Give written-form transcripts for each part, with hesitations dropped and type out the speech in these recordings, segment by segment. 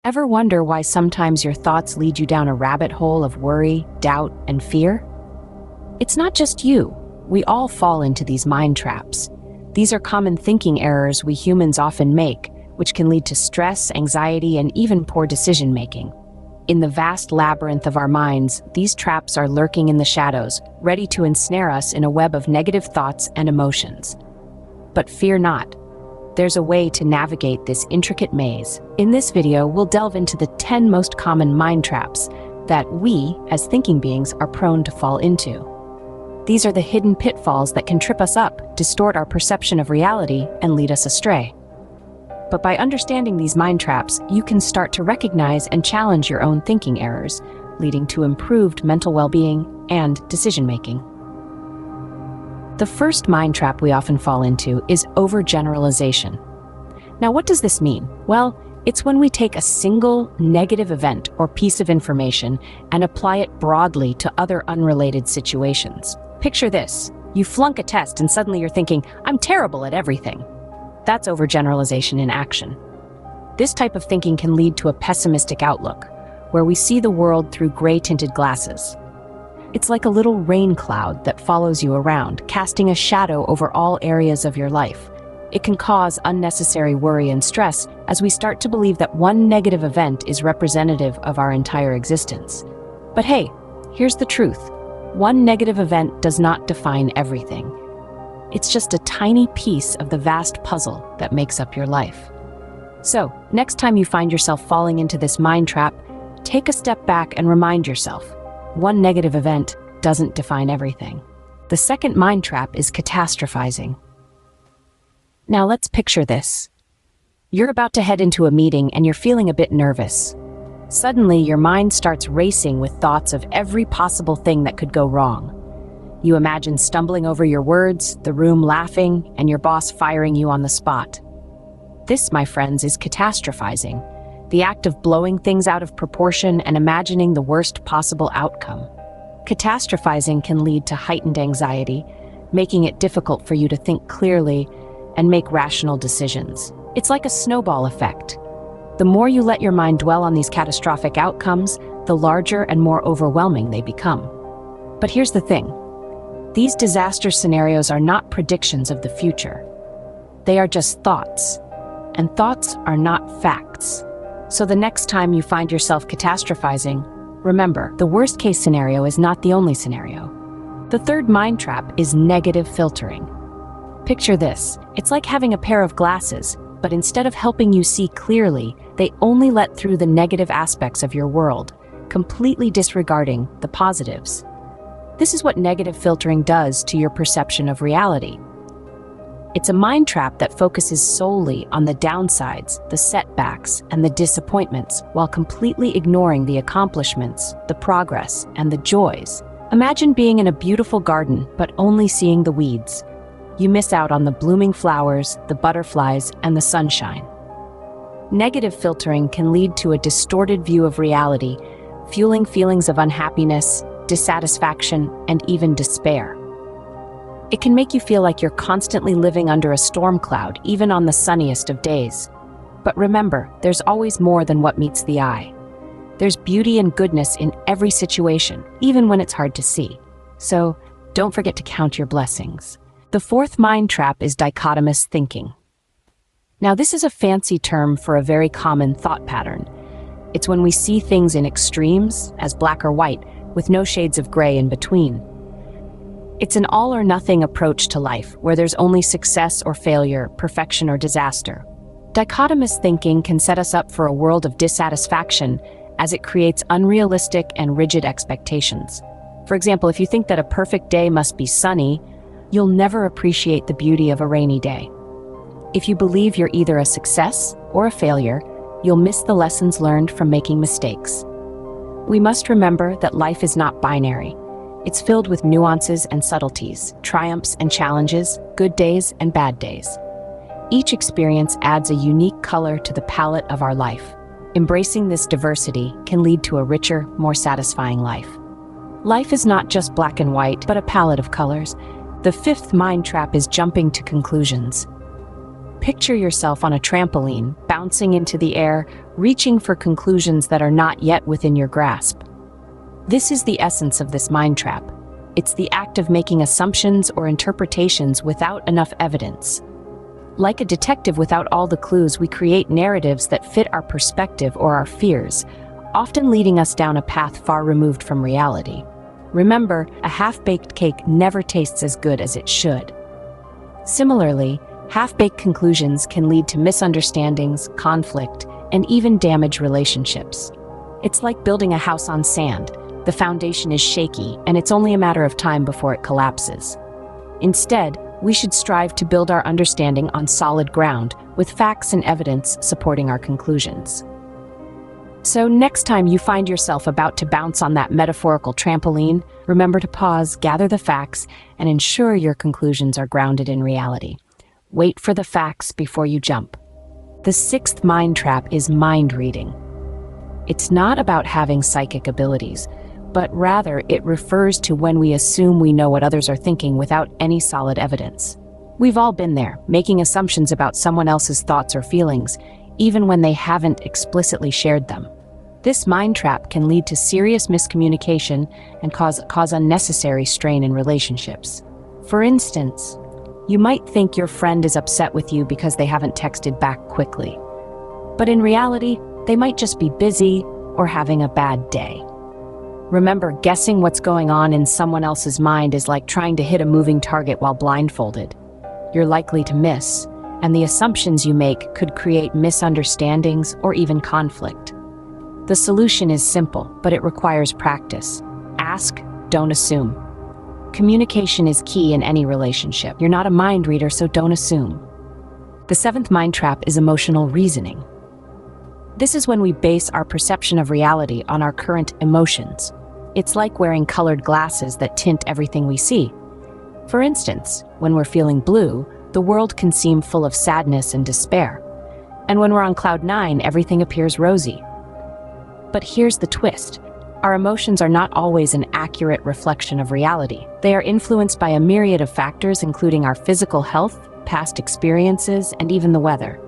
Ever wonder why sometimes your thoughts lead you down a rabbit hole of worry, doubt, and fear? It's not just you. We all fall into these mind traps. These are common thinking errors we humans often make, which can lead to stress, anxiety, and even poor decision-making. In the vast labyrinth of our minds, these traps are lurking in the shadows, ready to ensnare us in a web of negative thoughts and emotions. But fear not. There's a way to navigate this intricate maze. In this video, we'll delve into the 10 most common mind traps that we, as thinking beings, are prone to fall into. These are the hidden pitfalls that can trip us up, distort our perception of reality, and lead us astray. But by understanding these mind traps, you can start to recognize and challenge your own thinking errors, leading to improved mental well-being and decision-making. The first mind trap we often fall into is overgeneralization. Now, what does this mean? Well, it's when we take a single negative event or piece of information and apply it broadly to other unrelated situations. Picture this. You flunk a test and suddenly you're thinking, I'm terrible at everything. That's overgeneralization in action. This type of thinking can lead to a pessimistic outlook, where we see the world through gray-tinted glasses. It's like a little rain cloud that follows you around, casting a shadow over all areas of your life. It can cause unnecessary worry and stress as we start to believe that one negative event is representative of our entire existence. But hey, here's the truth. One negative event does not define everything. It's just a tiny piece of the vast puzzle that makes up your life. So, next time you find yourself falling into this mind trap, take a step back and remind yourself, one negative event doesn't define everything. The second mind trap is catastrophizing. Now let's picture this. You're about to head into a meeting and you're feeling a bit nervous. Suddenly, your mind starts racing with thoughts of every possible thing that could go wrong. You imagine stumbling over your words, the room laughing, and your boss firing you on the spot. This, my friends, is catastrophizing. The act of blowing things out of proportion and imagining the worst possible outcome. Catastrophizing can lead to heightened anxiety, making it difficult for you to think clearly and make rational decisions. It's like a snowball effect. The more you let your mind dwell on these catastrophic outcomes, the larger and more overwhelming they become. But here's the thing. These disaster scenarios are not predictions of the future. They are just thoughts, and thoughts are not facts. So the next time you find yourself catastrophizing, remember, the worst-case scenario is not the only scenario. The third mind trap is negative filtering. Picture this. It's like having a pair of glasses, but instead of helping you see clearly, they only let through the negative aspects of your world, completely disregarding the positives. This is what negative filtering does to your perception of reality. It's a mind trap that focuses solely on the downsides, the setbacks, and the disappointments, while completely ignoring the accomplishments, the progress, and the joys. Imagine being in a beautiful garden, but only seeing the weeds. You miss out on the blooming flowers, the butterflies, and the sunshine. Negative filtering can lead to a distorted view of reality, fueling feelings of unhappiness, dissatisfaction, and even despair. It can make you feel like you're constantly living under a storm cloud, even on the sunniest of days. But remember, there's always more than what meets the eye. There's beauty and goodness in every situation, even when it's hard to see. So, don't forget to count your blessings. The fourth mind trap is dichotomous thinking. Now, this is a fancy term for a very common thought pattern. It's when we see things in extremes, as black or white, with no shades of gray in between. It's an all-or-nothing approach to life, where there's only success or failure, perfection or disaster. Dichotomous thinking can set us up for a world of dissatisfaction, as it creates unrealistic and rigid expectations. For example, if you think that a perfect day must be sunny, you'll never appreciate the beauty of a rainy day. If you believe you're either a success or a failure, you'll miss the lessons learned from making mistakes. We must remember that life is not binary. It's filled with nuances and subtleties, triumphs and challenges, good days and bad days. Each experience adds a unique color to the palette of our life. Embracing this diversity can lead to a richer, more satisfying life. Life is not just black and white, but a palette of colors. The fifth mind trap is jumping to conclusions. Picture yourself on a trampoline, bouncing into the air, reaching for conclusions that are not yet within your grasp. This is the essence of this mind trap. It's the act of making assumptions or interpretations without enough evidence. Like a detective without all the clues, we create narratives that fit our perspective or our fears, often leading us down a path far removed from reality. Remember, a half-baked cake never tastes as good as it should. Similarly, half-baked conclusions can lead to misunderstandings, conflict, and even damage relationships. It's like building a house on sand. The foundation is shaky, and it's only a matter of time before it collapses. Instead, we should strive to build our understanding on solid ground, with facts and evidence supporting our conclusions. So next time you find yourself about to bounce on that metaphorical trampoline, remember to pause, gather the facts, and ensure your conclusions are grounded in reality. Wait for the facts before you jump. The sixth mind trap is mind reading. It's not about having psychic abilities, but rather it refers to when we assume we know what others are thinking without any solid evidence. We've all been there, making assumptions about someone else's thoughts or feelings, even when they haven't explicitly shared them. This mind trap can lead to serious miscommunication and cause unnecessary strain in relationships. For instance, you might think your friend is upset with you because they haven't texted back quickly. But in reality, they might just be busy or having a bad day. Remember, guessing what's going on in someone else's mind is like trying to hit a moving target while blindfolded. You're likely to miss, and the assumptions you make could create misunderstandings or even conflict. The solution is simple, but it requires practice. Ask, don't assume. Communication is key in any relationship. You're not a mind reader, so don't assume. The seventh mind trap is emotional reasoning. This is when we base our perception of reality on our current emotions. It's like wearing colored glasses that tint everything we see. For instance, when we're feeling blue, the world can seem full of sadness and despair. And when we're on cloud nine, everything appears rosy. But here's the twist. Our emotions are not always an accurate reflection of reality. They are influenced by a myriad of factors, including our physical health, past experiences, and even the weather.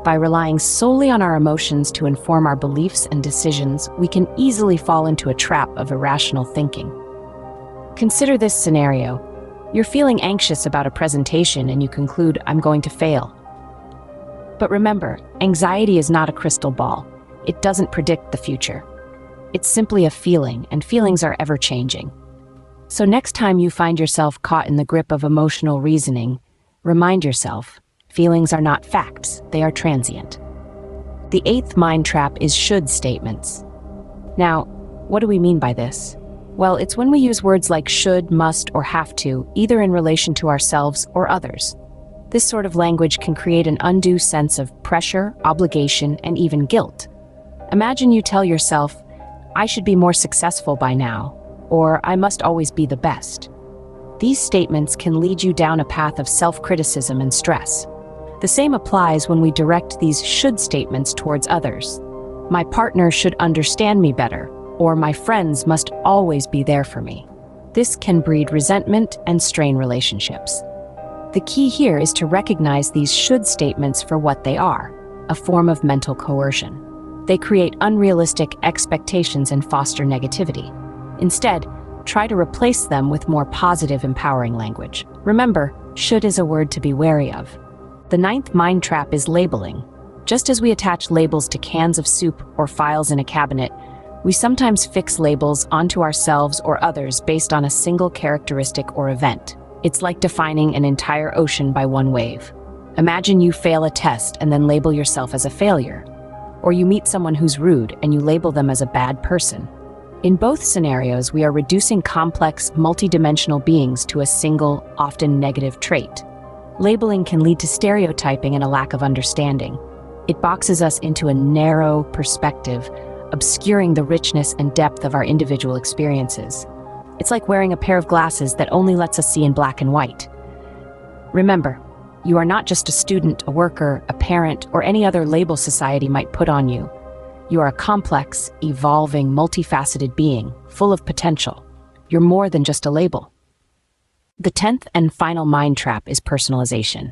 By relying solely on our emotions to inform our beliefs and decisions, we can easily fall into a trap of irrational thinking. Consider this scenario. You're feeling anxious about a presentation and you conclude, "I'm going to fail." But remember, anxiety is not a crystal ball. It doesn't predict the future. It's simply a feeling, and feelings are ever-changing. So next time you find yourself caught in the grip of emotional reasoning, remind yourself, feelings are not facts, they are transient. The eighth mind trap is should statements. Now, what do we mean by this? Well, it's when we use words like should, must, or have to, either in relation to ourselves or others. This sort of language can create an undue sense of pressure, obligation, and even guilt. Imagine you tell yourself, "I should be more successful by now," or "I must always be the best." These statements can lead you down a path of self-criticism and stress. The same applies when we direct these should statements towards others. "My partner should understand me better," or "my friends must always be there for me." This can breed resentment and strain relationships. The key here is to recognize these should statements for what they are, a form of mental coercion. They create unrealistic expectations and foster negativity. Instead, try to replace them with more positive, empowering language. Remember, should is a word to be wary of. The ninth mind trap is labeling. Just as we attach labels to cans of soup or files in a cabinet, we sometimes fix labels onto ourselves or others based on a single characteristic or event. It's like defining an entire ocean by one wave. Imagine you fail a test and then label yourself as a failure. Or you meet someone who's rude and you label them as a bad person. In both scenarios, we are reducing complex, multidimensional beings to a single, often negative trait. Labeling can lead to stereotyping and a lack of understanding. It boxes us into a narrow perspective, obscuring the richness and depth of our individual experiences. It's like wearing a pair of glasses that only lets us see in black and white. Remember, you are not just a student, a worker, a parent, or any other label society might put on you. You are a complex, evolving, multifaceted being, full of potential. You're more than just a label. The 10th and final mind trap is personalization.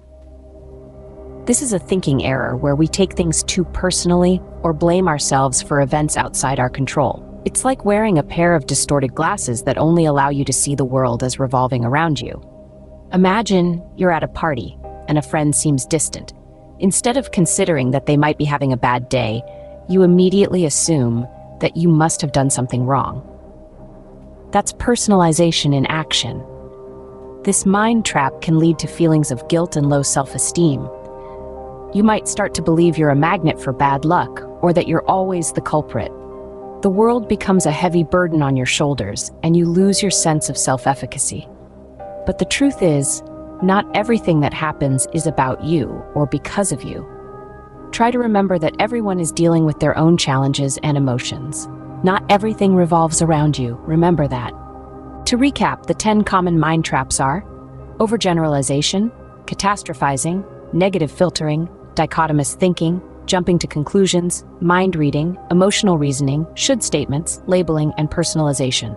This is a thinking error where we take things too personally or blame ourselves for events outside our control. It's like wearing a pair of distorted glasses that only allow you to see the world as revolving around you. Imagine you're at a party and a friend seems distant. Instead of considering that they might be having a bad day, you immediately assume that you must have done something wrong. That's personalization in action. This mind trap can lead to feelings of guilt and low self-esteem. You might start to believe you're a magnet for bad luck, or that you're always the culprit. The world becomes a heavy burden on your shoulders, and you lose your sense of self-efficacy. But the truth is, not everything that happens is about you or because of you. Try to remember that everyone is dealing with their own challenges and emotions. Not everything revolves around you, remember that. To recap, the 10 common mind traps are overgeneralization, catastrophizing, negative filtering, dichotomous thinking, jumping to conclusions, mind reading, emotional reasoning, should statements, labeling, and personalization.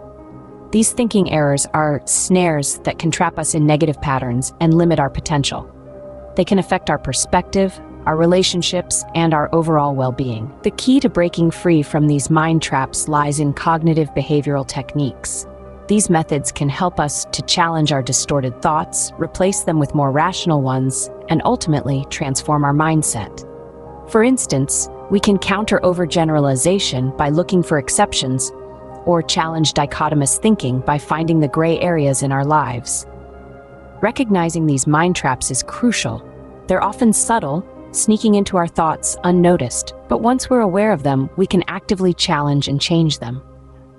These thinking errors are snares that can trap us in negative patterns and limit our potential. They can affect our perspective, our relationships, and our overall well-being. The key to breaking free from these mind traps lies in cognitive behavioral techniques. These methods can help us to challenge our distorted thoughts, replace them with more rational ones, and ultimately transform our mindset. For instance, we can counter overgeneralization by looking for exceptions, or challenge dichotomous thinking by finding the gray areas in our lives. Recognizing these mind traps is crucial. They're often subtle, sneaking into our thoughts unnoticed, but once we're aware of them, we can actively challenge and change them.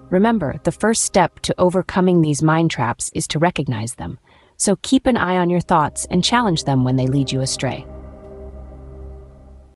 Remember, the first step to overcoming these mind traps is to recognize them. So keep an eye on your thoughts and challenge them when they lead you astray.